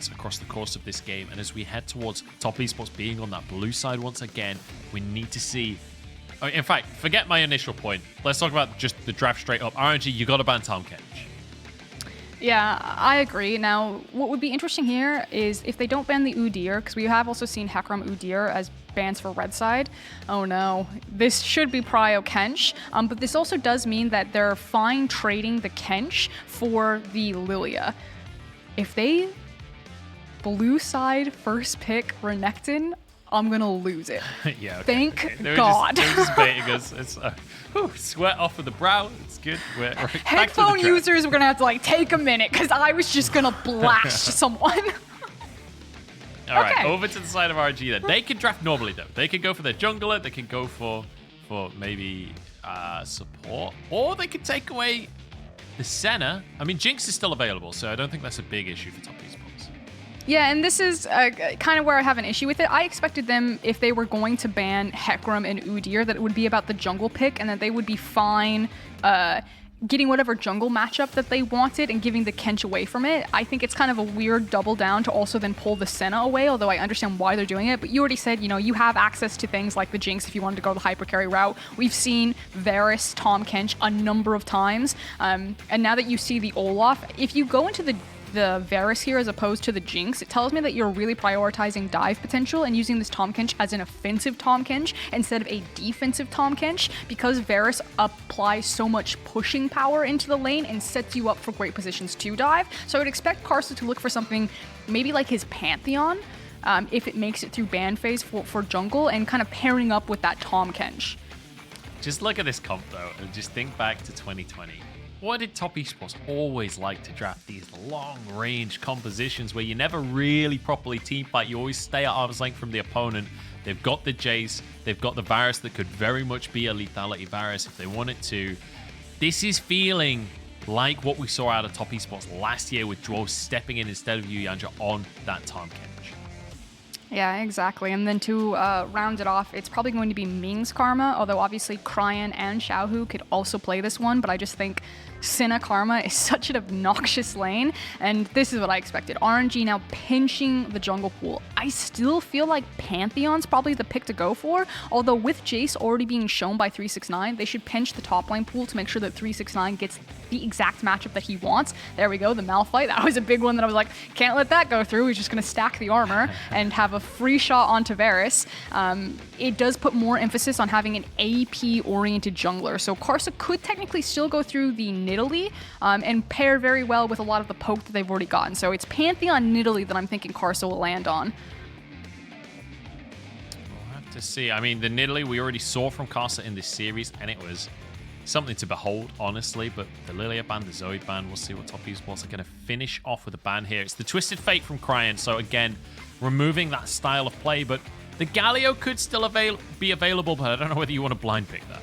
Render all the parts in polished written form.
points across the course of this game. And as we head towards Top Esports being on that blue side once again, we need to see... In fact, forget my initial point. Let's talk about just the draft straight up. RNG, you got to ban Tahm Kench. Yeah, I agree. Now, what would be interesting here is if they don't ban the Udyr, because we have also seen Hecarim Udyr as bans for red side. Oh no, this should be Prio Kench, but this also does mean that they're fine trading the Kench for the Lilia. If they blue side first pick Renekton, I'm gonna lose it. Yeah, okay, Thank God. They're just baiting us. It's sweat off of the brow. It's good. We're back Headphone to the users, we're gonna have to like take a minute because I was just gonna blast someone. All right, over to the side of RG then. They can draft normally though. They could go for their jungler. They can go for maybe support, or they could take away the Senna. I mean, Jinx is still available, so I don't think that's a big issue for Top Esports. Yeah, and this is kind of where I have an issue with it. I expected them, if they were going to ban Hecarim and Udyr, that it would be about the jungle pick and that they would be fine getting whatever jungle matchup that they wanted and giving the Kench away from it. I think it's kind of a weird double down to also then pull the Senna away, although I understand why they're doing it. But you already said, you know, you have access to things like the Jinx if you wanted to go the hypercarry route. We've seen Varus, Tahm Kench a number of times. And now that you see the Olaf, if you go into the Varus here as opposed to the Jinx, it tells me that you're really prioritizing dive potential and using this Tahm Kench as an offensive Tahm Kench instead of a defensive Tahm Kench, because Varus applies so much pushing power into the lane and sets you up for great positions to dive. So I would expect Karsa to look for something maybe like his Pantheon, if it makes it through ban phase for jungle, and kind of pairing up with that Tahm Kench. Just look at this comp though, and just think back to 2020. Why did Top Esports always like to draft these long-range compositions where you never really properly team fight? You always stay at arm's length from the opponent. They've got the Jace, they've got the Varus that could very much be a lethality Varus if they wanted to. This is feeling like what we saw out of Top Esports last year with Dwarves stepping in instead of Yuyanja on that Tahm Kench. Yeah, exactly. And then to round it off, it's probably going to be Ming's Karma, although obviously Cryan and Xiaohu could also play this one, but I just think Senna Karma is such an obnoxious lane, and this is what I expected. RNG now pinching the jungle pool. I still feel like Pantheon's probably the pick to go for, although with Jace already being shown by 369, they should pinch the top lane pool to make sure that 369 gets the exact matchup that he wants. There we go, the Malphite. That was a big one that I was like, can't let that go through. He's just going to stack the armor and have a free shot onto Varus. It does put more emphasis on having an AP-oriented jungler, so Karsa could technically still go through the Nidalee and pair very well with a lot of the poke that they've already gotten. So it's Pantheon Nidalee that I'm thinking Karsa will land on. We'll have to see. I mean, the Nidalee we already saw from Karsa in this series, and it was something to behold, honestly. But the Lilia ban, the Zoe ban, we'll see what Top Esports are going to finish off with a ban here. It's the Twisted Fate from Cryan, so again, removing that style of play, but the Galio could still be available, but I don't know whether you want to blind pick that.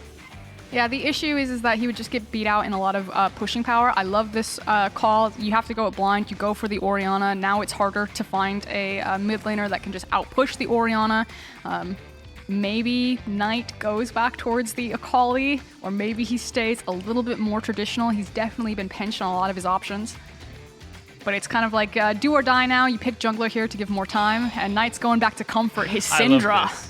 Yeah, the issue is that he would just get beat out in a lot of pushing power. I love this call. You have to go at blind. You go for the Orianna. Now it's harder to find a mid laner that can just outpush the Orianna. Maybe Knight goes back towards the Akali, or maybe he stays a little bit more traditional. He's definitely been pinched on a lot of his options. But it's kind of like do or die now. You pick jungler here to give more time, and Knight's going back to comfort his Syndra.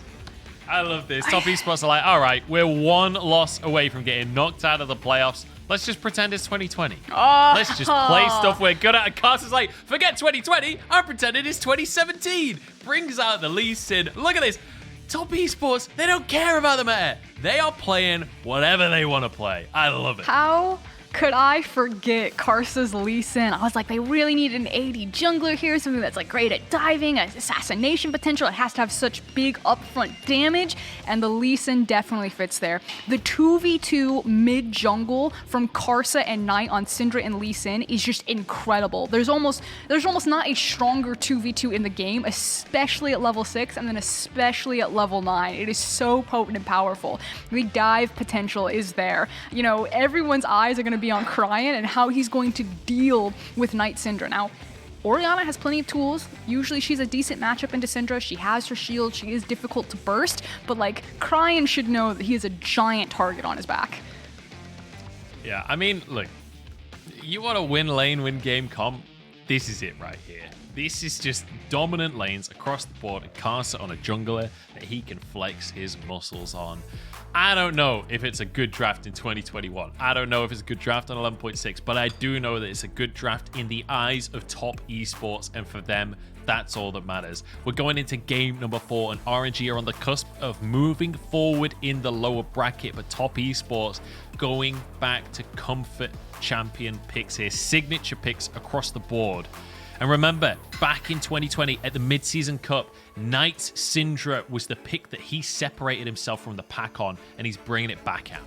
I love this. Top Esports are like, all right, we're one loss away from getting knocked out of the playoffs. Let's just pretend it's 2020. Let's just play stuff we're good at. And Karsa's like, forget 2020. I'm pretending it's 2017. Brings out the Lee Sin. Look at this. Top Esports, they don't care about the meta. They are playing whatever they want to play. I love it. How could I forget Karsa's Lee Sin? I was like, they really need an AD jungler here, something that's like great at diving, assassination potential. It has to have such big upfront damage, and the Lee Sin definitely fits there. The 2v2 mid jungle from Karsa and Knight on Syndra and Lee Sin is just incredible. There's almost not a stronger 2v2 in the game, especially at level 6 and then especially at level 9. It is so potent and powerful. The dive potential is there. You know, everyone's eyes are going to be on Cryan and how he's going to deal with Knight Syndra. Now, Orianna has plenty of tools. Usually she's a decent matchup into Syndra. She has her shield. She is difficult to burst, but like Cryan should know that he is a giant target on his back. Yeah, I mean, look, you want to win lane, win game comp, this is it right here. This is just dominant lanes across the board, and Karsa on a jungler that he can flex his muscles on. I don't know if it's a good draft in 2021. I don't know if it's a good draft on 11.6, but I do know that it's a good draft in the eyes of Top Esports, and for them, that's all that matters. We're going into game number 4, and RNG are on the cusp of moving forward in the lower bracket, but Top Esports going back to comfort champion picks here, signature picks across the board. And remember, back in 2020 at the Mid-Season Cup, Knight's Syndra was the pick that he separated himself from the pack on, and he's bringing it back out.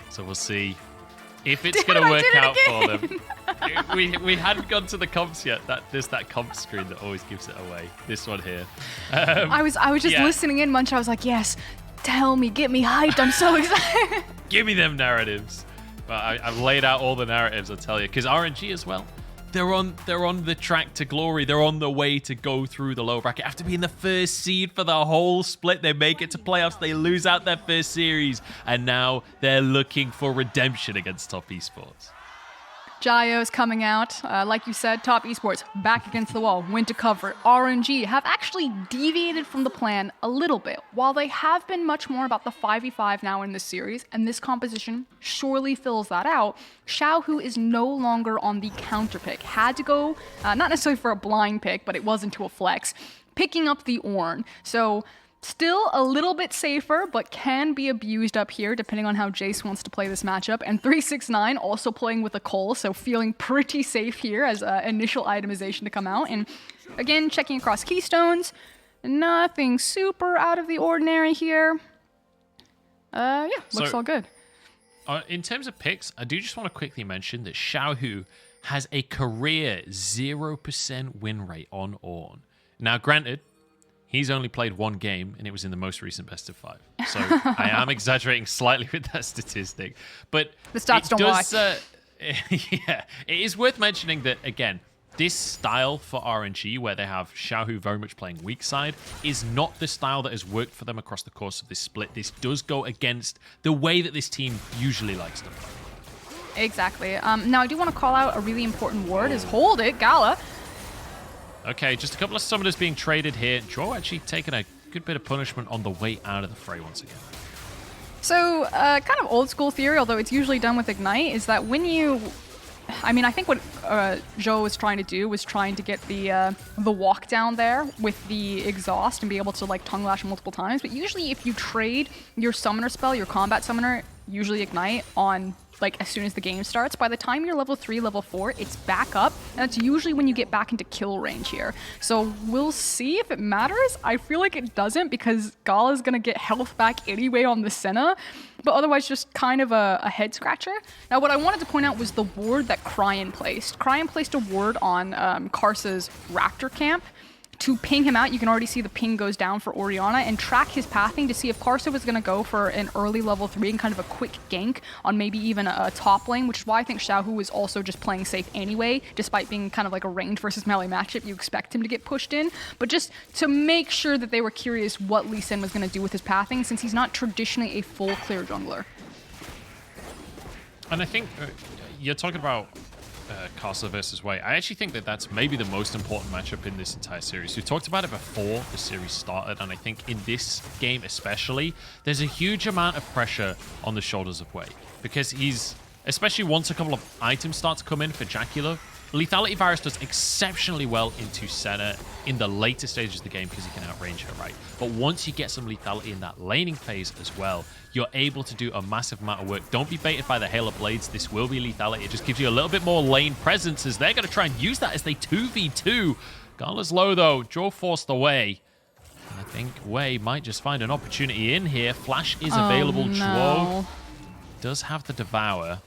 So we'll see if it's going to work out for them. We hadn't gone to the comps yet. There's that comp screen that always gives it away. This one here. I was just listening in, Munch. I was like, yes, tell me, get me hyped. I'm so excited. Give me them narratives. Well, I've laid out all the narratives, I'll tell you. Because RNG as well, they're on the track to glory. They're on the way to go through the lower bracket. After being the first seed for the whole split, they make it to playoffs. They lose out their first series. And now they're looking for redemption against Top Esports. Jayo's coming out. Like you said, Top Esports back against the wall, win to cover. RNG have actually deviated from the plan a little bit. While they have been much more about the 5v5 now in this series, and this composition surely fills that out, Xiaohu is no longer on the counter pick. Had to go, not necessarily for a blind pick, but it was into a flex, picking up the Ornn. So still a little bit safer, but can be abused up here depending on how Jace wants to play this matchup. And 369 also playing with a Cole, so feeling pretty safe here as initial itemization to come out. And again, checking across keystones, nothing super out of the ordinary here. Looks all good. In terms of picks, I do just want to quickly mention that Xiaohu has a career 0% win rate on Ornn. Now, granted, he's only played one game, and it was in the most recent best of 5. So I am exaggerating slightly with that statistic. But the stats don't lie. Yeah, it is worth mentioning that, again, this style for RNG, where they have Xiaohu very much playing weak side, is not the style that has worked for them across the course of this split. This does go against the way that this team usually likes to play. Exactly. Now, I do want to call out a really important word is hold it, Gala. Okay, just a couple of summoners being traded here. Joe actually taking a good bit of punishment on the way out of the fray once again. So, kind of old school theory, although it's usually done with Ignite, is that when you... I mean, I think what Joe was trying to do was trying to get the walk down there with the exhaust and be able to like tongue lash multiple times. But usually if you trade your summoner spell, your combat summoner, usually Ignite, on like as soon as the game starts, by the time you're level 3, level 4, it's back up. And that's usually when you get back into kill range here. So we'll see if it matters. I feel like it doesn't because Gala's going to get health back anyway on the Senna. But otherwise, just kind of a head scratcher. Now, what I wanted to point out was the ward that Cryan placed. Cryan placed a ward on Karsa's Raptor camp. To ping him out, you can already see the ping goes down for Orianna, and track his pathing to see if Karsa was going to go for an early level 3 and kind of a quick gank on maybe even a top lane, which is why I think Xiaohu was also just playing safe anyway, despite being kind of like a ranged versus melee matchup. You expect him to get pushed in, but just to make sure that they were curious what Lee Sin was going to do with his pathing, since he's not traditionally a full clear jungler. And I think you're talking about Karsa versus Wei. I actually think that that's maybe the most important matchup in this entire series. We talked about it before the series started, and I think in this game especially, there's a huge amount of pressure on the shoulders of Wei, because he's, especially once a couple of items start to come in for Jacula, Lethality Virus does exceptionally well into Senna in the later stages of the game because he can outrange her, right? But once you get some lethality in that laning phase as well, you're able to do a massive amount of work. Don't be baited by the Halo Blades. This will be lethality. It just gives you a little bit more lane presence as they're going to try and use that as they 2v2. Gala's low, though. Jaw forced away. And I think Wei might just find an opportunity in here. Flash is available. No. Does have the Devour.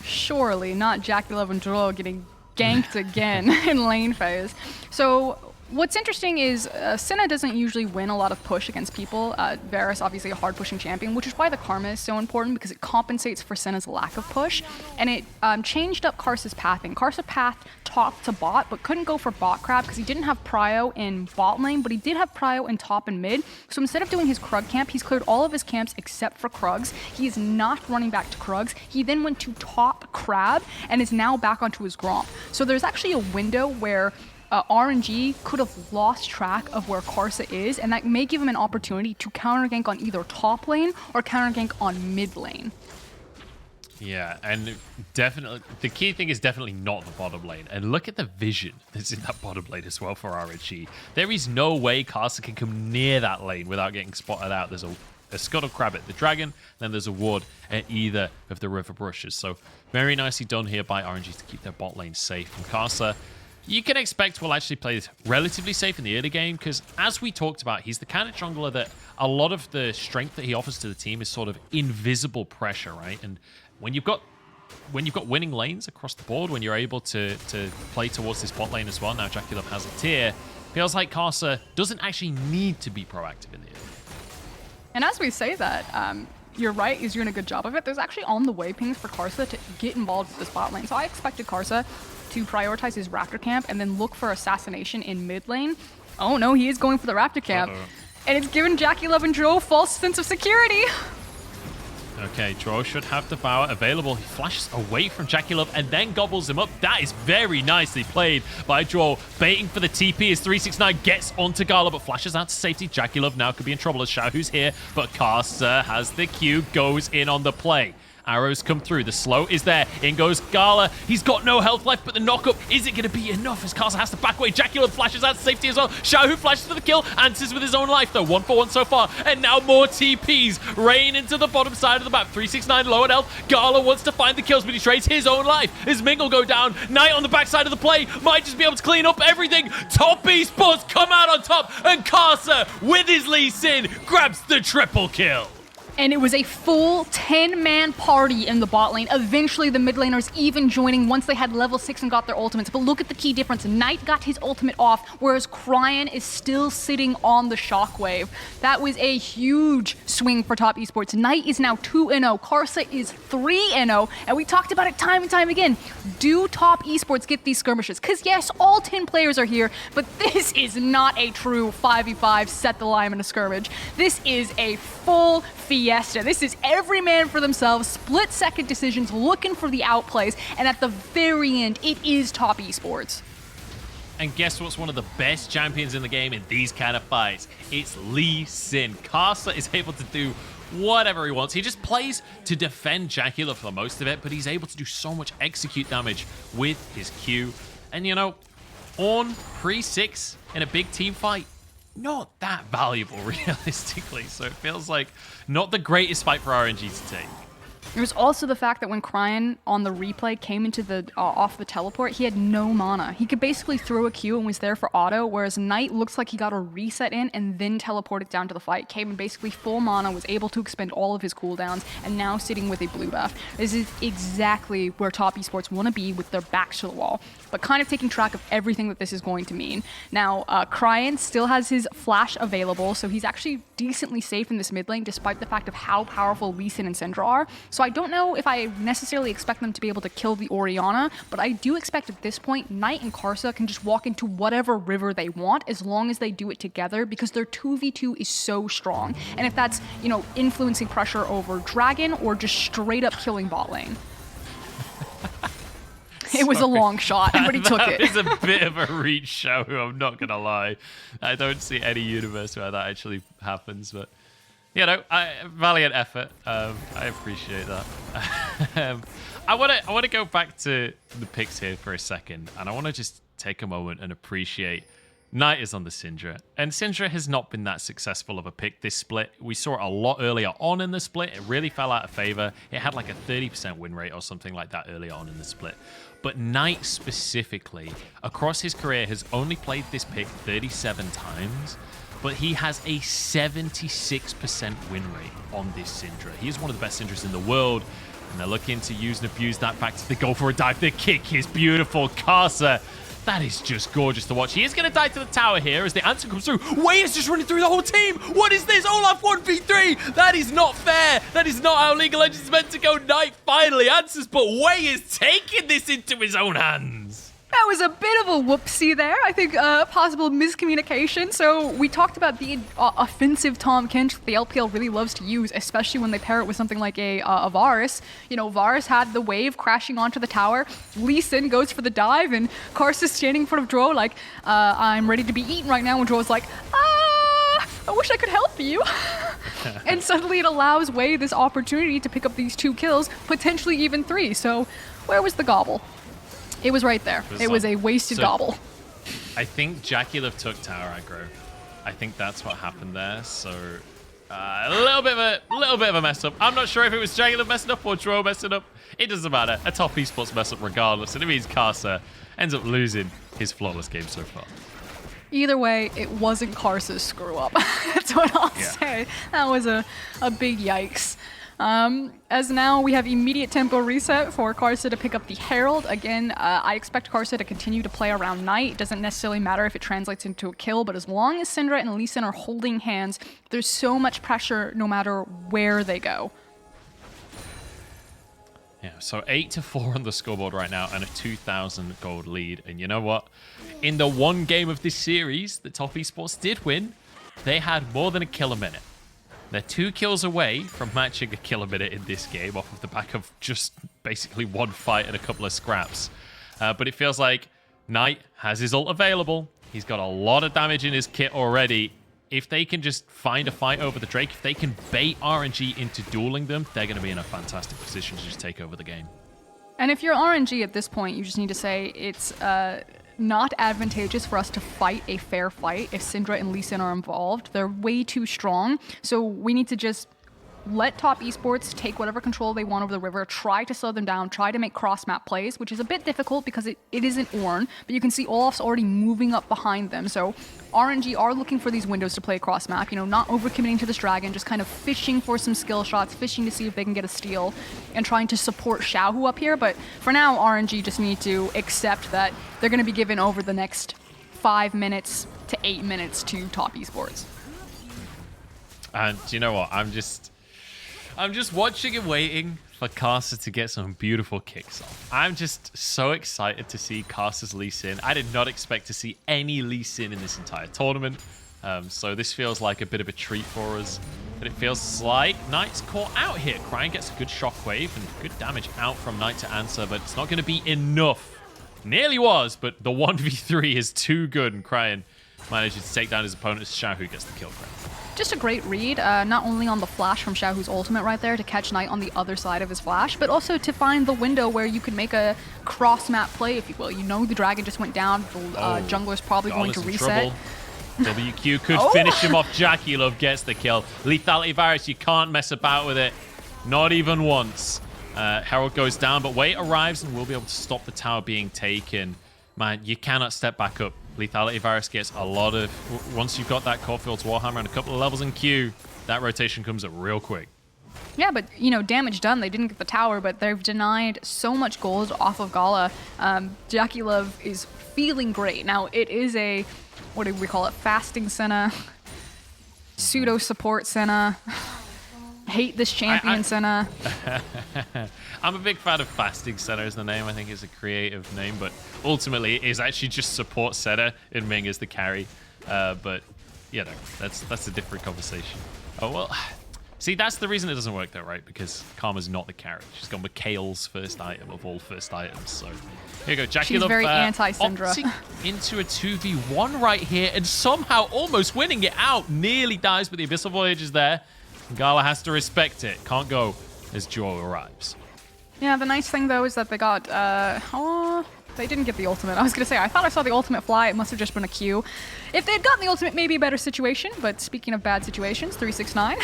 Surely not Jacula and Droll getting ganked again in lane phase. So What's interesting is Senna doesn't usually win a lot of push against people. Varus, obviously a hard pushing champion, which is why the Karma is so important, because it compensates for Senna's lack of push. And it changed up Karsa's pathing. Karsa pathed top to bot, but couldn't go for bot crab because he didn't have prio in bot lane, but he did have prio in top and mid. So instead of doing his Krug camp, he's cleared all of his camps except for Krug's. He is not running back to Krug's. He then went to top crab and is now back onto his Gromp. So there's actually a window where RNG could have lost track of where Karsa is, and that may give him an opportunity to counter gank on either top lane or counter gank on mid lane. Yeah, and definitely, the key thing is definitely not the bottom lane. And look at the vision that's in that bottom lane as well for RNG. There is no way Karsa can come near that lane without getting spotted out. There's a Scuttle Crab at the Dragon, then there's a ward at either of the River Brushes. So very nicely done here by RNG to keep their bot lane safe. And Karsa, you can expect will actually play relatively safe in the early game because, as we talked about, he's the kind of jungler that a lot of the strength that he offers to the team is sort of invisible pressure, right? And when you've got winning lanes across the board, when you're able to play towards this bot lane as well, now JackeyLove has a tier, feels like Karsa doesn't actually need to be proactive in the early game. And as we say that, you're right, he's doing a good job of it. There's actually on the way pings for Karsa to get involved with this bot lane. So I expected Karsa to prioritize his Raptor camp and then look for assassination in mid lane. Oh no, he is going for the Raptor camp. And it's given JackeyLove and Drow a false sense of security. Okay, Drow should have Devour available. He flashes away from JackeyLove and then gobbles him up. That is very nicely played by Drow, baiting for the TP as 369 gets onto Gala, but flashes out to safety. JackeyLove now could be in trouble as Xiaohu's here, but Karsa has the Q, goes in on the play. Arrows come through. The slow is there. In goes Gala. He's got no health left, but the knockup, is it going to be enough as Karsa has to back away? JackeyLove flashes out to safety as well. Xiaohu flashes for the kill. Answers with his own life, though. 1-for-1 so far. And now more TPs rain into the bottom side of the map. 369 low on health. Gala wants to find the kills, but he trades his own life as Mingle go down. Knight on the backside of the play might just be able to clean up everything. Top Esports come out on top, and Karsa, with his Lee Sin, grabs the triple kill. And it was a full 10-man party in the bot lane. Eventually, the mid laners even joining once they had level 6 and got their ultimates. But look at the key difference. Knight got his ultimate off, whereas Cryan is still sitting on the shockwave. That was a huge swing for top esports. Knight is now 2-0. Karsa is 3-0. And we talked about it time and time again. Do top esports get these skirmishes? Because yes, all 10 players are here, but this is not a true 5v5 set the line in a skirmish. This is a full fiesta. This is every man for themselves, split-second decisions, looking for the outplays, and at the very end, it is top esports. And guess what's one of the best champions in the game in these kind of fights? It's Lee Sin. Karsa is able to do whatever he wants. He just plays to defend JackeyLove for most of it, but he's able to do so much execute damage with his Q. And you know, on pre-6 in a big team fight, not that valuable realistically. So it feels like not the greatest fight for RNG to take. There was also the fact that when Cryan on the replay came into the off the teleport, he had no mana. He could basically throw a Q and was there for auto, whereas Knight looks like he got a reset in and then teleported down to the fight. Came in basically full mana, was able to expend all of his cooldowns, and now sitting with a blue buff. This is exactly where top esports want to be with their backs to the wall, but kind of taking track of everything that this is going to mean. Now, Cryan still has his flash available, so he's actually decently safe in this mid lane, despite the fact of how powerful Lee Sin and Syndra are. So I don't know if I necessarily expect them to be able to kill the Orianna, but I do expect at this point, Knight and Karsa can just walk into whatever river they want as long as they do it together, because their 2v2 is so strong. And if that's, you know, influencing pressure over Dragon or just straight up killing bot lane. It was a long shot, but he took it. That is a bit of a reach show, I'm not going to lie. I don't see any universe where that actually happens, but, you know, valiant effort. I appreciate that. I want to go back to the picks here for a second, and I want to just take a moment and appreciate Knight is on the Syndra, and Syndra has not been that successful of a pick this split. We saw it a lot earlier on in the split. It really fell out of favor. It had like a 30% win rate or something like that earlier on in the split. But Knight specifically, across his career, has only played this pick 37 times, but he has a 76% win rate on this Syndra. He is one of the best Syndras in the world, and they're looking to use and abuse that back to the go for a dive. The kick is beautiful. Karsa That is just gorgeous to watch. He is going to die to the tower here as the answer comes through. Wei is just running through the whole team. What is this? Olaf 1v3. That is not fair. That is not how League of Legends is meant to go. Knight finally answers, but Wei is taking this into his own hands. That was a bit of a whoopsie there. I think possible miscommunication. So we talked about the offensive Tahm Kench the LPL really loves to use, especially when they pair it with something like a Varus. You know, Varus had the wave crashing onto the tower. Lee Sin goes for the dive, and Kars is standing in front of Dro like, I'm ready to be eaten right now. And Dro's like, I wish I could help you. And suddenly it allows Wei this opportunity to pick up these 2 kills, potentially even 3. So where was the gobble? It was right there. It was a wasted gobble. I think Jackie took tower aggro. I think that's what happened there. So a little bit of a mess up. I'm not sure if it was Jackie messing up or Dro messing up. It doesn't matter. A top esports mess up regardless, and it means Karsa ends up losing his flawless game so far. Either way, it wasn't Karsa's screw up. That's what I'll say. That was a big yikes. As now we have immediate tempo reset for Karsa to pick up the Herald. Again, I expect Karsa to continue to play around Knight. It doesn't necessarily matter if it translates into a kill, but as long as Syndra and Lee Sin are holding hands, there's so much pressure no matter where they go. Yeah, so 8-4 on the scoreboard right now and a 2,000 gold lead. And you know what? In the one game of this series that Top Esports did win, they had more than a kill a minute. They're 2 kills away from matching a kill a minute in this game off of the back of just basically 1 fight and a couple of scraps. But it feels like Knight has his ult available. He's got a lot of damage in his kit already. If they can just find a fight over the Drake, if they can bait RNG into dueling them, they're going to be in a fantastic position to just take over the game. And if you're RNG at this point, you just need to say it's not advantageous for us to fight a fair fight if Syndra and Lee Sin are involved. They're way too strong, so we need to just let Top Esports take whatever control they want over the river, try to slow them down, try to make cross-map plays, which is a bit difficult because it isn't Ornn, but you can see Olaf's already moving up behind them, so RNG are looking for these windows to play cross-map, you know, not overcommitting to this dragon, just kind of fishing for some skill shots, fishing to see if they can get a steal, and trying to support Xiaohu up here, but for now, RNG just need to accept that they're going to be given over the next 5 minutes to 8 minutes to Top Esports. And do you know what? I'm just watching and waiting for Karsa to get some beautiful kicks off. I'm just so excited to see Karsa's Lee Sin. I did not expect to see any Lee Sin in this entire tournament. So this feels like a bit of a treat for us. But it feels like Knight's caught out here. Cryan gets a good shockwave and good damage out from Knight to answer, but it's not going to be enough. Nearly was, but the 1v3 is too good, and Cryan manages to take down his opponent as Xiaohu gets the kill. Just a great read, not only on the flash from Xiaohu's ultimate right there to catch Knight on the other side of his flash, but also to find the window where you can make a cross-map play, if you will. You know the dragon just went down, the jungler's probably going to reset. WQ could finish him off. Jackie Love gets the kill. Lethality Virus, you can't mess about with it. Not even once. Herald goes down, but Wei arrives and will be able to stop the tower being taken. Man, you cannot step back up. Lethality Virus gets a lot of... Once you've got that Caulfield's Warhammer and a couple of levels in Q, that rotation comes up real quick. Yeah, but, you know, damage done. They didn't get the tower, but they've denied so much gold off of Gala. Jackie Love is feeling great. Now, it is a... What do we call it? Fasting Senna. Pseudo-support Senna. Hate this champion Senna. I'm a big fan of Fasting Senna as the name. I think it's a creative name, but ultimately it is actually just support Senna and Ming as the carry. But, you know, that's a different conversation. Oh, well... See, that's the reason it doesn't work though, right? Because Karma's not the carry. She's gone with Kale's first item of all first items. So here you go. Jackie She's Love, very anti-Syndra. Into a 2v1 right here and somehow almost winning it out. Nearly dies, but the Abyssal Voyage is there. Gala has to respect it. Can't go as Joe arrives. Yeah, the nice thing though is that they got... they didn't get the ultimate. I was going to say, I thought I saw the ultimate fly. It must have just been a Q. If they'd gotten the ultimate, maybe a better situation. But speaking of bad situations, 369...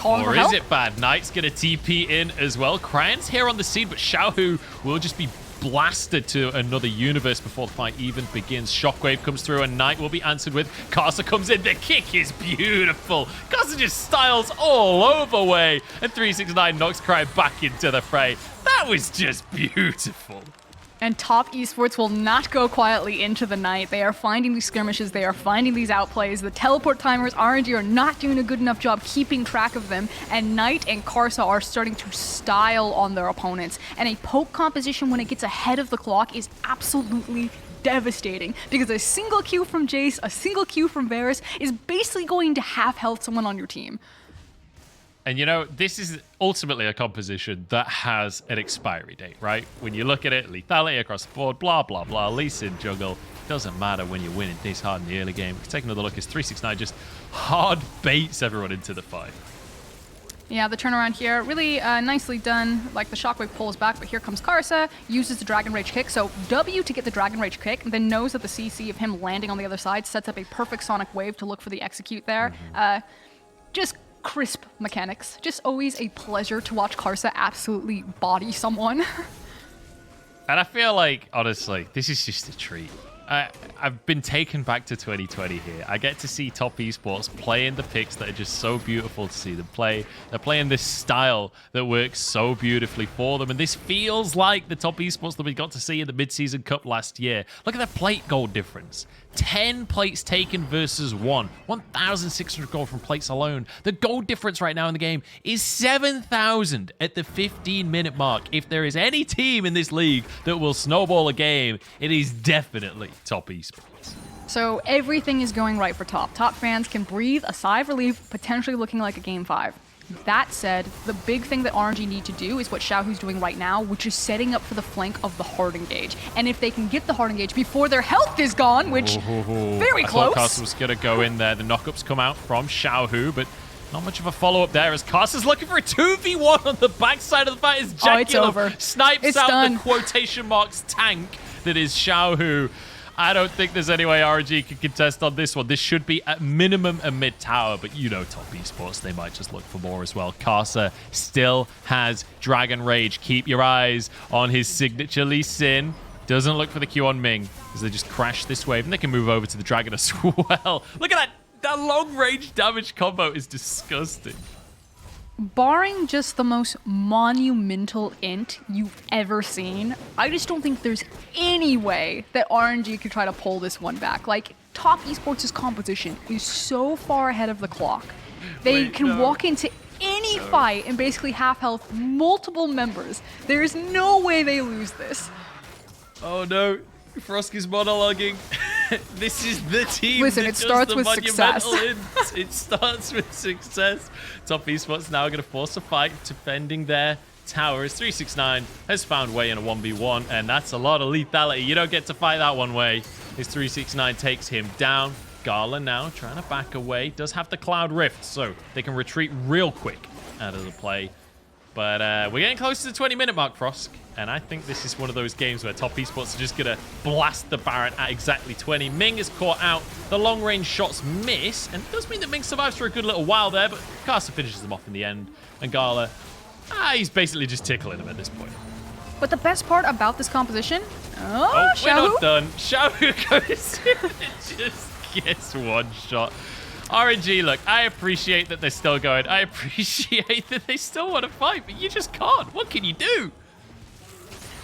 Or is it bad? Knight's going to TP in as well. Cryan's here on the scene, but Xiaohu will just be blasted to another universe before the fight even begins. Shockwave comes through and Knight will be answered with. Karsa comes in. The kick is beautiful. Karsa just styles all over Wei. And 369 knocks Cryan back into the fray. That was just beautiful. And Top Esports will not go quietly into the night. They are finding these skirmishes. They are finding these outplays. The teleport timers, RNG, are not doing a good enough job keeping track of them. And Knight and Karsa are starting to style on their opponents. And a poke composition when it gets ahead of the clock is absolutely devastating. Because a single Q from Jace, a single Q from Varus is basically going to half health someone on your team. And you know, this is ultimately a composition that has an expiry date, right? When you look at it, lethality across the board, blah, blah, blah, Lee Sin jungle. Doesn't matter when you're winning this hard in the early game. Take another look, as 369 just hard baits everyone into the fight. Yeah, the turnaround here, really nicely done. Like the shockwave pulls back, but here comes Karsa, uses the Dragon Rage kick. So W to get the Dragon Rage kick, then knows that the CC of him landing on the other side sets up a perfect sonic wave to look for the execute there. Just crisp mechanics. Just always a pleasure to watch Karsa absolutely body someone. And I feel like, honestly, this is just a treat. I've been taken back to 2020 here. I get to see Top Esports playing the picks that are just so beautiful to see them play. They're playing this style that works so beautifully for them. And this feels like the Top Esports that we got to see in the Mid-Season Cup last year. Look at the plate gold difference. 10 plates taken versus 1. 1,600 gold from plates alone. The gold difference right now in the game is 7,000 at the 15-minute mark. If there is any team in this league that will snowball a game, it is definitely Top Esports. So everything is going right for Top. Top fans can breathe a sigh of relief, potentially looking like a Game 5. That said, the big thing that RNG need to do is what Xiaohu's doing right now, which is setting up for the flank of the hard engage. And if they can get the hard engage before their health is gone, which very close. I thought Karsa was going to go in there. The knockups come out from Xiaohu, but not much of a follow-up there as Karsa's looking for a 2v1 on the backside of the fight as Jaculum snipes out the quotation marks tank that is Xiaohu. I don't think there's any way RNG can contest on this one. This should be at minimum a mid-tower, but you know Top Esports, they might just look for more as well. Karsa still has Dragon Rage. Keep your eyes on his signature Lee Sin. Doesn't look for the Q on Ming as they just crash this wave, and they can move over to the Dragon as well. Look at that. That long-range damage combo is disgusting. Barring just the most monumental int you've ever seen, I just don't think there's any way that RNG could try to pull this one back. Like, Top Esports' composition is so far ahead of the clock. They can walk into any fight and basically half health multiple members. There's no way they lose this. Oh no, Frosky's monologuing. This is the team. Listen, it starts with success. It starts with success. Top Esports now going to force a fight, defending their tower as 369 has found way in a 1v1, and that's a lot of lethality. You don't get to fight that one way. As 369 takes him down. Gala now trying to back away. Does have the Cloud Rift, so they can retreat real quick out of the play. But we're getting close to the 20-minute mark, Frosk. And I think this is one of those games where Top Esports are just going to blast the Baron at exactly 20. Ming is caught out. The long-range shots miss. And it does mean that Ming survives for a good little while there. But Karsa finishes them off in the end. And Gala, he's basically just tickling him at this point. But the best part about this composition... Oh, we're not done. Xiaohu goes in and just gets one shot. RNG, look, I appreciate that they're still going. I appreciate that they still want to fight, but you just can't. What can you do?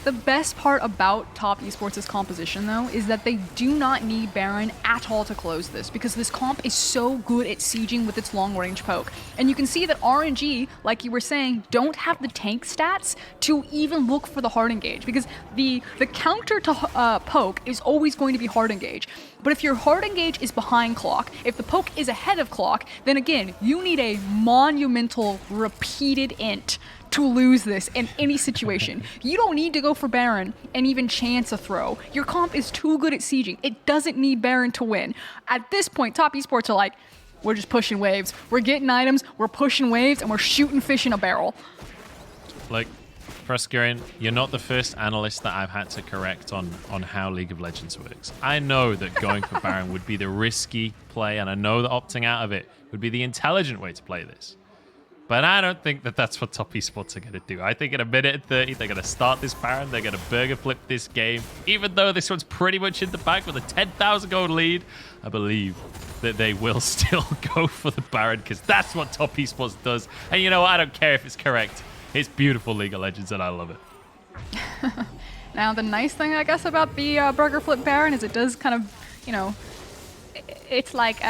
The best part about Top Esports' composition, though, is that they do not need Baron at all to close this, because this comp is so good at sieging with its long-range poke. And you can see that RNG, like you were saying, don't have the tank stats to even look for the hard engage, because the counter to poke is always going to be hard engage. But if your hard engage is behind clock, if the poke is ahead of clock, then again, you need a monumental repeated int to lose this in any situation. You don't need to go for Baron and even chance a throw. Your comp is too good at sieging. It doesn't need Baron to win. At this point, Top Esports are like, we're just pushing waves. We're getting items, we're pushing waves, and we're shooting fish in a barrel. Like, Fruskurian, you're not the first analyst that I've had to correct on how League of Legends works. I know that going for Baron would be the risky play, and I know that opting out of it would be the intelligent way to play this. But I don't think that that's what Top Esports are going to do. I think in a minute and 30, they're going to start this Baron. They're going to burger flip this game. Even though this one's pretty much in the bag with a 10,000 gold lead, I believe that they will still go for the Baron, because that's what Top Esports does. And you know what? I don't care if it's correct. It's beautiful League of Legends, and I love it. Now, the nice thing, I guess, about the Burger Flip Baron is it does kind of, you know, it's like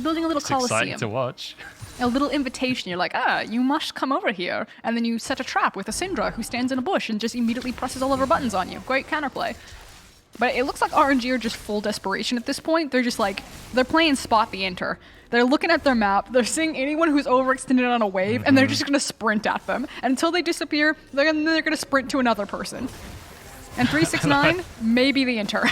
building a little It's exciting coliseum. to watch. A little invitation. You're like, you must come over here. And then you set a trap with a Syndra who stands in a bush and just immediately presses all of her buttons on you. Great counterplay. But it looks like RNG are just full desperation at this point. They're just like, they're playing Spot the Inter. They're looking at their map, they're seeing anyone who's overextended on a wave, and they're just gonna sprint at them. And until they disappear, they're gonna sprint to another person. And 369, maybe the Inter.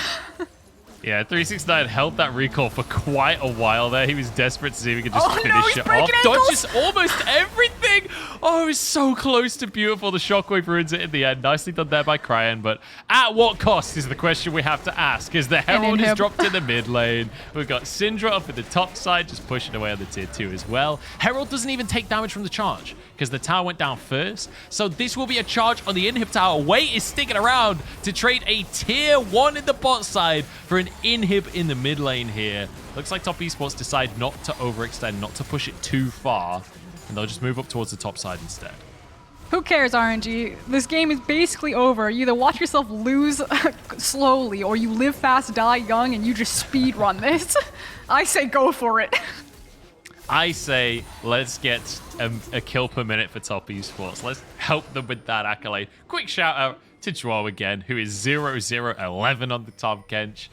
Yeah, 369 held that recall for quite a while there. He was desperate to see if he could just finish it off. Ankles. Dodges almost everything. Oh, it was so close to beautiful. The shockwave ruins it in the end. Nicely done there by Cryan, but at what cost is the question we have to ask, as the Herald is dropped in the mid lane. We've got Syndra up at the top side, just pushing away on the tier 2 as well. Herald doesn't even take damage from the charge, because the tower went down first. So this will be a charge on the inhib tower. Wait is sticking around to trade a tier 1 in the bot side for an inhib in the mid lane here. Looks like Top Esports decide not to overextend, not to push it too far, and they'll just move up towards the top side instead. Who cares, RNG? This game is basically over. You either watch yourself lose slowly, or you live fast, die young, and you just speed run this. I say go for it. I say let's get a kill per minute for Top Esports. Let's help them with that accolade. Quick shout out to Joao again, who is 0-0-11 on the top Kench.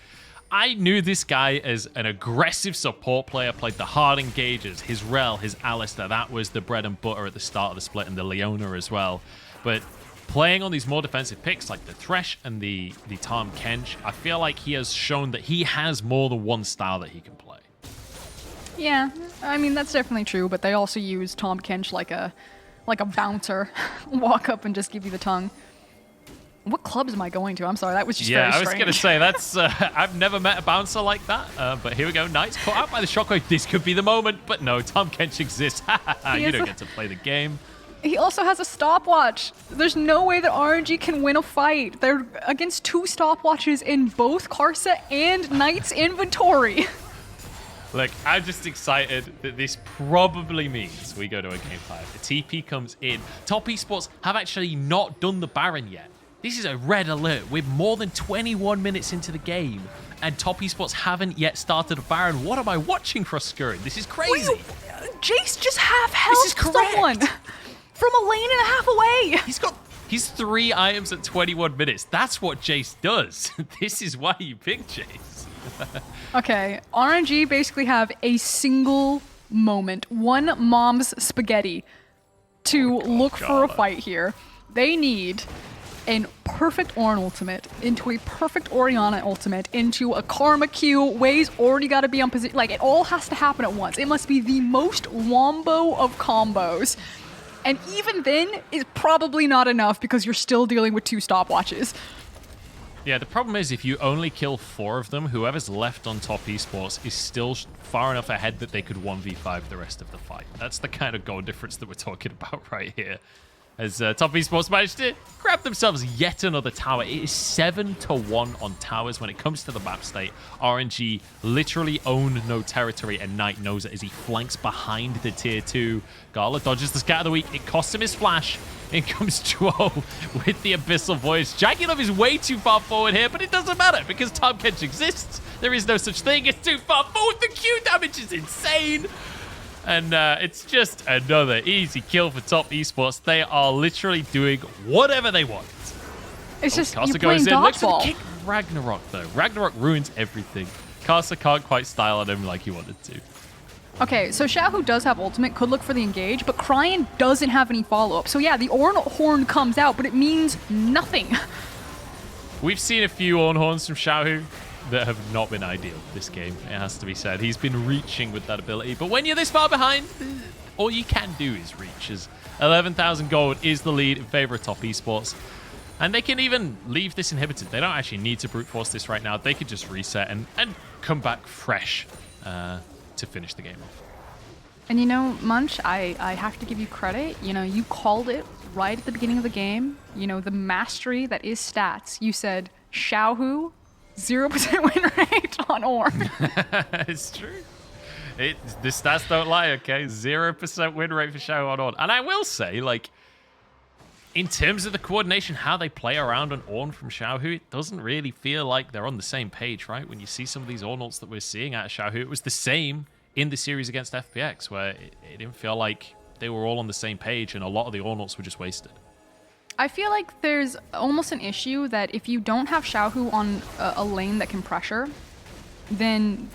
I knew this guy as an aggressive support player, played the hard engagers, his Rel, his Alistair. That was the bread and butter at the start of the split, and the Leona as well. But playing on these more defensive picks like the Thresh and the Tahm Kench, I feel like he has shown that he has more than one style that he can play. Yeah, I mean, that's definitely true, but they also use Tahm Kench like a bouncer. Walk up and just give you the tongue. What clubs am I going to? I'm sorry, that was just very strange. Yeah, I was going to say, that's I've never met a bouncer like that, but here we go. Knights caught out by the shockwave. This could be the moment, but no, Tahm Kench exists. You don't get to play the game. He also has a stopwatch. There's no way that RNG can win a fight. They're against 2 stopwatches in both Karsa and Knight's inventory. Look, I'm just excited that this probably means we go to a game 5. The TP comes in. Top Esports have actually not done the Baron yet. This is a red alert. We're more than 21 minutes into the game, and Top Esports haven't yet started a Baron. What am I watching for Oscurin? This is crazy. Jace just half held someone from a lane and a half away. He's 3 items at 21 minutes. That's what Jace does. This is why you pick Jace. Okay, RNG basically have a single moment, one mom's spaghetti to look for a fight here. They need a perfect Ornn ultimate into a perfect Orianna ultimate into a Karma Q. Way's already got to be on position. Like, it all has to happen at once. It must be the most wombo of combos. And even then, is probably not enough because you're still dealing with 2 stopwatches. Yeah, the problem is if you only kill 4 of them, whoever's left on Top Esports is still far enough ahead that they could 1v5 the rest of the fight. That's the kind of goal difference that we're talking about right here. As Top Esports managed to grab themselves yet another tower. It is 7-1 on towers when it comes to the map state. RNG literally own no territory, and Knight knows it as he flanks behind the tier 2. Gala dodges the Scatter the Weak. It costs him his flash. In comes Joao with the Abyssal Voice. Jaggedlove is way too far forward here, but it doesn't matter because Tahm Kench exists. There is no such thing. It's too far forward. The Q damage is insane. And it's just another easy kill for Top Esports. They are literally doing whatever they want. It's just Karsa you're playing goes in. Looks dodgeball. to kick Ragnarok, though. Ragnarok ruins everything. Karsa can't quite style on him like he wanted to. Okay, so Xiaohu does have ultimate, could look for the engage, but Cryan doesn't have any follow-up. So yeah, the Ornn horn comes out, but it means nothing. We've seen a few Ornn horns from Xiaohu that have not been ideal this game, it has to be said. He's been reaching with that ability, but when you're this far behind, all you can do is reach, as 11,000 gold is the lead in favor of Top Esports. And they can even leave this inhibited. They don't actually need to brute force this right now. They could just reset and come back fresh to finish the game off. And you know, Munch, I have to give you credit. You know, you called it right at the beginning of the game. You know, the mastery that is stats. You said, Xiaohu, 0% win rate on Ornn. It's true. The stats don't lie, okay? 0% win rate for Xiaohu on Ornn. And I will say, like, in terms of the coordination, how they play around an Ornn from Xiaohu, it doesn't really feel like they're on the same page, right? When you see some of these Ornns that we're seeing out of Xiaohu, it was the same in the series against FPX, where it didn't feel like they were all on the same page, and a lot of the Ornns were just wasted. I feel like there's almost an issue that if you don't have Xiaohu on a lane that can pressure, then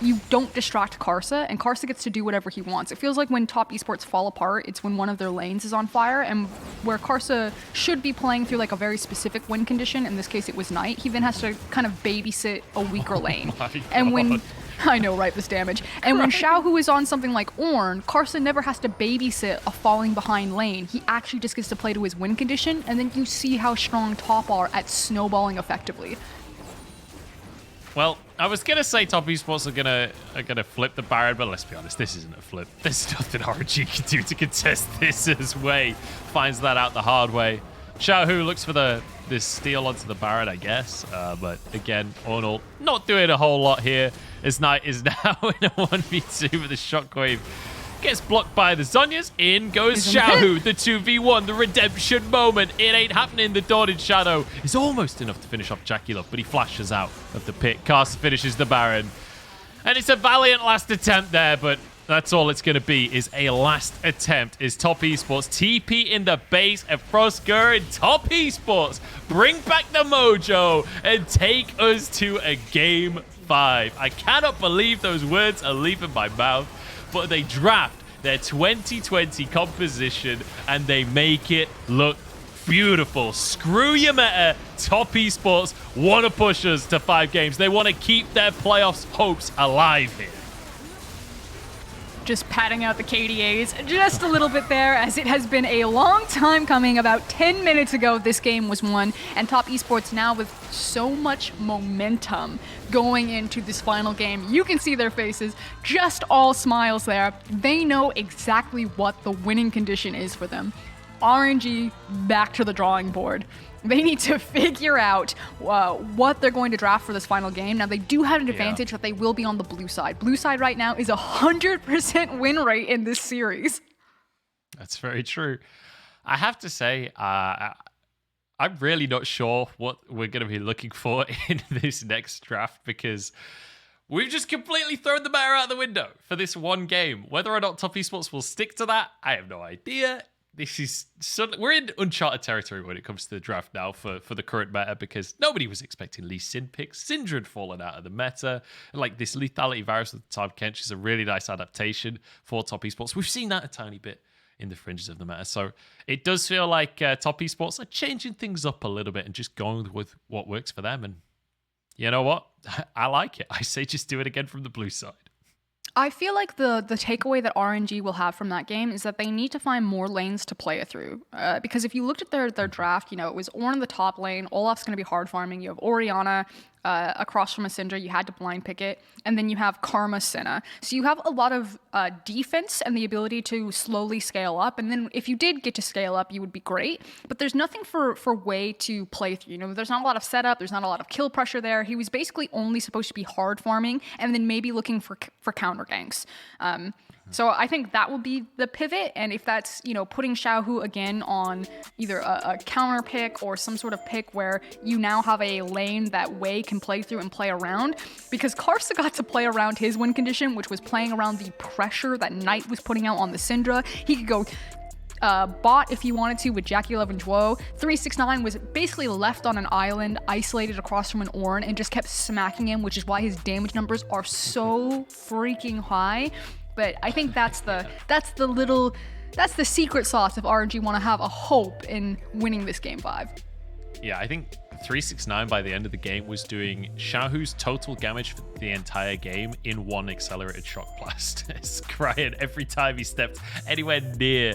you don't distract Karsa, and Karsa gets to do whatever he wants. It feels like when top esports fall apart, it's when one of their lanes is on fire, and where Karsa should be playing through like a very specific win condition, in this case it was night, he then has to kind of babysit a weaker lane. And when I know, right, this damage. And when Xiaohu is on something like Ornn, Karsa never has to babysit a falling behind lane. He actually just gets to play to his win condition, and then you see how strong top are at snowballing effectively. Well, I was gonna say top esports are gonna flip the Baron, but let's be honest, this isn't a flip. There's nothing RNG can do to contest this as Wei finds that out the hard way. Xiaohu looks for this steal onto the Baron, I guess, but again, Ornn not doing a whole lot here. As Knight is now in a 1v2 with a shockwave. Gets blocked by the Zhonya's. In goes Xiaohu, the 2v1, the redemption moment. It ain't happening. The Dawn in Shadow is almost enough to finish off Jackie but he flashes out of the pit. Karsa finishes the Baron. And it's a valiant last attempt there, but that's all it's going to be, is a last attempt. Is Top Esports TP in the base and Frosker in Top Esports bring back the mojo and take us to a game 5. I cannot believe those words are leaving my mouth, but they draft their 2020 composition and they make it look beautiful. Screw your meta. Top Esports want to push us to 5 games. They want to keep their playoffs hopes alive here. Just patting out the KDAs just a little bit there, as it has been a long time coming. About 10 minutes ago, this game was won, and Top Esports now with so much momentum going into this final game. You can see their faces, just all smiles there. They know exactly what the winning condition is for them. RNG back to the drawing board. They need to figure out what they're going to draft for this final game. Now, they do have an advantage that they will be on the blue side. Blue side right now is 100% win rate in this series. That's very true. I have to say, I'm really not sure what we're going to be looking for in this next draft, because we've just completely thrown the matter out the window for this one game. Whether or not Top Esports will stick to that, I have no idea. We're in uncharted territory when it comes to the draft now for the current meta, because nobody was expecting Lee Sin picks. Syndra had fallen out of the meta. And like this lethality virus with the Time Kench is a really nice adaptation for Top Esports. We've seen that a tiny bit in the fringes of the meta. So it does feel like Top Esports are changing things up a little bit and just going with what works for them. And you know what? I like it. I say just do it again from the blue side. I feel like the takeaway that RNG will have from that game is that they need to find more lanes to play it through. Because if you looked at their draft, it was Ornn in the top lane. Olaf's going to be hard farming. You have Orianna across from a Syndra. You had to blind pick it. And then you have Karma Senna. So you have a lot of defense and the ability to slowly scale up. And then if you did get to scale up, you would be great. But there's nothing for Wei to play through. There's not a lot of setup. There's not a lot of kill pressure there. He was basically only supposed to be hard farming and then maybe looking for counter ganks. So I think that will be the pivot, and if that's, putting Xiaohu again on either a counter pick or some sort of pick where you now have a lane that Wei can play through and play around, because Karsa got to play around his win condition, which was playing around the pressure that Knight was putting out on the Syndra. He could go bot if he wanted to with Jackie 11 Duo. 369 was basically left on an island, isolated across from an Ornn, and just kept smacking him, which is why his damage numbers are so freaking high. But I think that's the secret sauce if RNG want to have a hope in winning this game 5. Yeah, I think 369 by the end of the game was doing Xiaohu's total damage for the entire game in one accelerated shock blast. It's crying every time he stepped anywhere near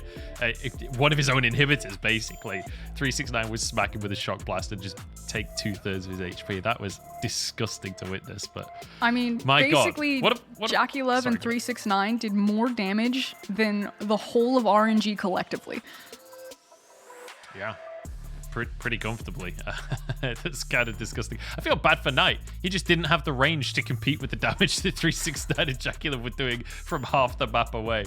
one of his own inhibitors, basically. 369 was smacking with a shock blast and just take 2/3 of his HP. That was disgusting to witness, but I mean, my basically, God. Jackie 11 and 369 did more damage than the whole of RNG collectively. Yeah. Pretty comfortably. That's kind of disgusting. I feel bad for Knight. He just didn't have the range to compete with the damage that 369 and Jacula were doing from half the map away.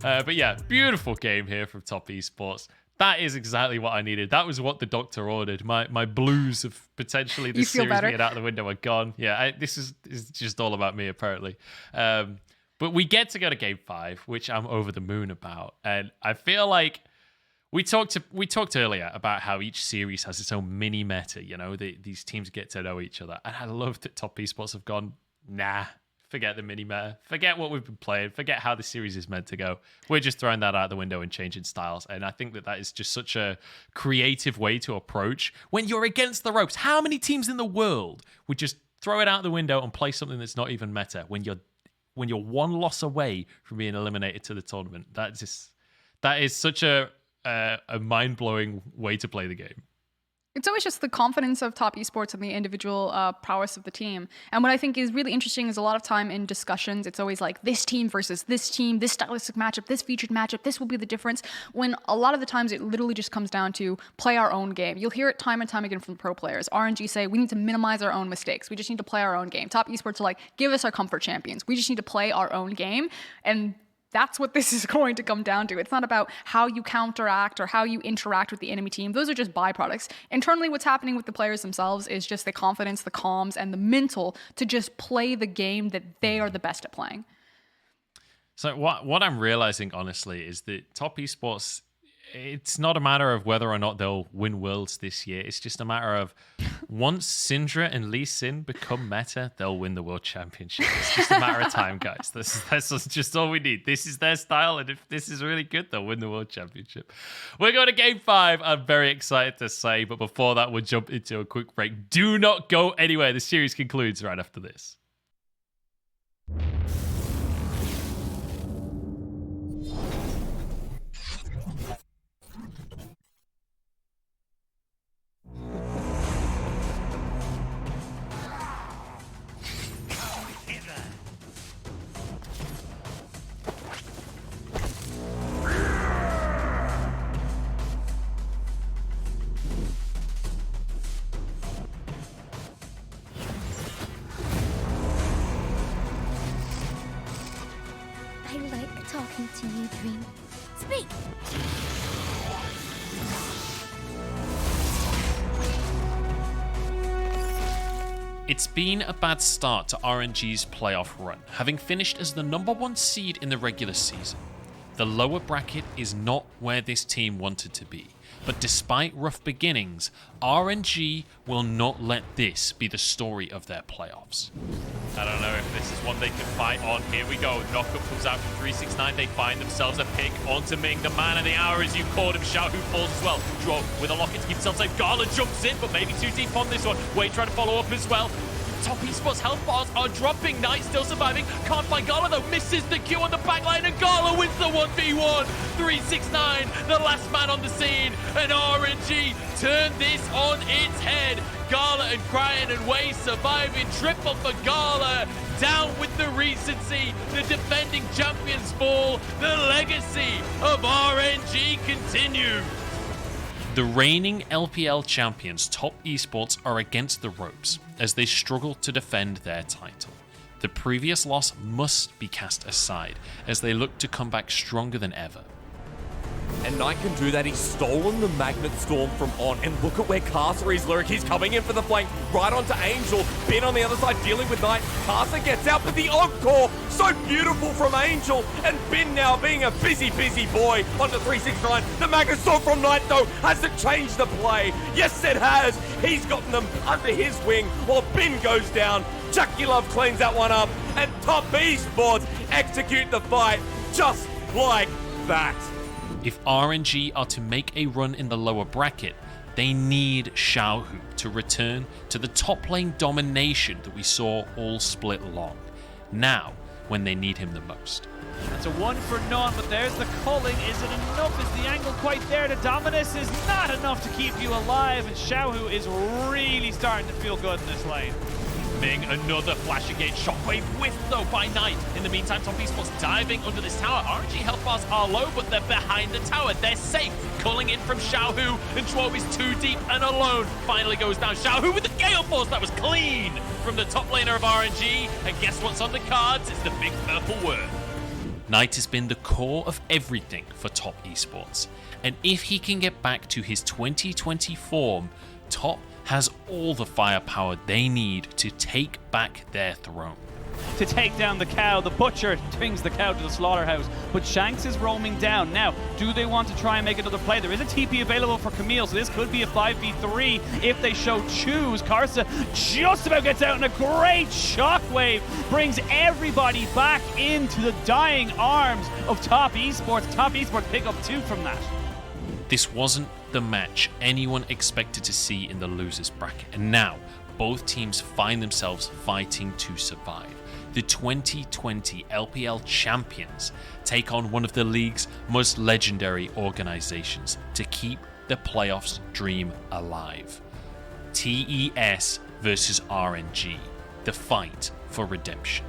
But yeah, beautiful game here from Top Esports. That is exactly what I needed. That was what the doctor ordered. My blues of potentially this series being out the window are gone. Yeah, this is just all about me, apparently. But we get to go to Game 5, which I'm over the moon about. And I feel like we talked earlier about how each series has its own mini meta. You know, these teams get to know each other. And I love that Top Esports have gone, nah, forget the mini meta. Forget what we've been playing. Forget how the series is meant to go. We're just throwing that out the window and changing styles. And I think that is just such a creative way to approach when you're against the ropes. How many teams in the world would just throw it out the window and play something that's not even meta when you're one loss away from being eliminated to the tournament? That is such a mind-blowing way to play the game. It's always just the confidence of Top Esports and the individual prowess of the team. And what I think is really interesting is a lot of time in discussions, it's always like this team versus this team, this stylistic matchup, this featured matchup, this will be the difference. When a lot of the times it literally just comes down to play our own game. You'll hear it time and time again from the pro players. RNG say, we need to minimize our own mistakes. We just need to play our own game. Top Esports are like, give us our comfort champions. We just need to play our own game. And that's what this is going to come down to. It's not about how you counteract or how you interact with the enemy team. Those are just byproducts. Internally, what's happening with the players themselves is just the confidence, the comms, and the mental to just play the game that they are the best at playing. So what I'm realizing, honestly, is that Top Esports, it's not a matter of whether or not they'll win Worlds this year. It's just a matter of once Syndra and Lee Sin become meta, they'll win the World Championship. It's just a matter of time, guys. That's just all we need. This is their style, and if this is really good, they'll win the World Championship. We're going to Game 5. I'm very excited to say, but before that, we'll jump into a quick break. Do not go anywhere. The series concludes right after this. Talking to you, Dream. Speak! It's been a bad start to RNG's playoff run, having finished as the #1 seed in the regular season. The lower bracket is not where this team wanted to be, but despite rough beginnings, RNG will not let this be the story of their playoffs. I don't know if this is one they can fight on. Here we go. Knockup comes out from 369. They find themselves a pick onto Ming. The man of the hour, as you called him. Xiao Hu falls as well. Draw with a locket to keep himself safe. Gala jumps in, but maybe too deep on this one. Wade trying to follow up as well. Top Esports health bars are dropping. Knight still surviving. Can't find Gala though. Misses the Q on the backline, and Gala wins the 1v1. 369, the last man on the scene. And RNG turn this on its head. Gala and Cryan and Way surviving. Triple for Gala. Down with the recency. The defending champions fall. The legacy of RNG continues. The reigning LPL champions, Top Esports, are against the ropes as they struggle to defend their title. The previous loss must be cast aside as they look to come back stronger than ever. And Knight can do that. He's stolen the Magnet Storm from On. And look at where Carcer is, Lyric. He's coming in for the flank, right onto Angel. Bin on the other side, dealing with Knight. Carcer gets out, but the Encore, so beautiful from Angel. And Bin now being a busy boy onto 369. The Magnet Storm from Knight, though, has it changed the play? Yes, it has. He's gotten them under his wing while Bin goes down. Chucky Love cleans that one up. And Top Esports execute the fight just like that. If RNG are to make a run in the lower bracket, they need Xiao Hu to return to the top lane domination that we saw all split long. Now, when they need him the most. That's a 1 for none, but there's the culling. Is it enough? Is the angle quite there? The Dominus is not enough to keep you alive, and Xiao Hu is really starting to feel good in this lane. Ming, another flash again. Shockwave whiffed though by Knight. In the meantime, Top Esports diving under this tower. RNG health bars are low, but they're behind the tower. They're safe. Calling in from Xiao Hu, and Schwab is too deep and alone. Finally goes down. Xiao Hu with the Gale Force. That was clean from the top laner of RNG. And guess what's on the cards? It's the big purple word. Knight has been the core of everything for Top Esports, and if he can get back to his 2020 form, Top has all the firepower they need to take back their throne. To take down the cow, the butcher brings the cow to the slaughterhouse, but Shanks is roaming down. Now, do they want to try and make another play? There is a TP available for Camille, so this could be a 5v3 if they show choose. Karsa just about gets out in a great shockwave, brings everybody back into the dying arms of Top Esports. Top Esports pick up 2 from that. This wasn't the match anyone expected to see in the losers bracket, and now both teams find themselves fighting to survive. The 2020 LPL champions take on one of the league's most legendary organizations to keep the playoffs dream alive. TES versus RNG, the fight for redemption.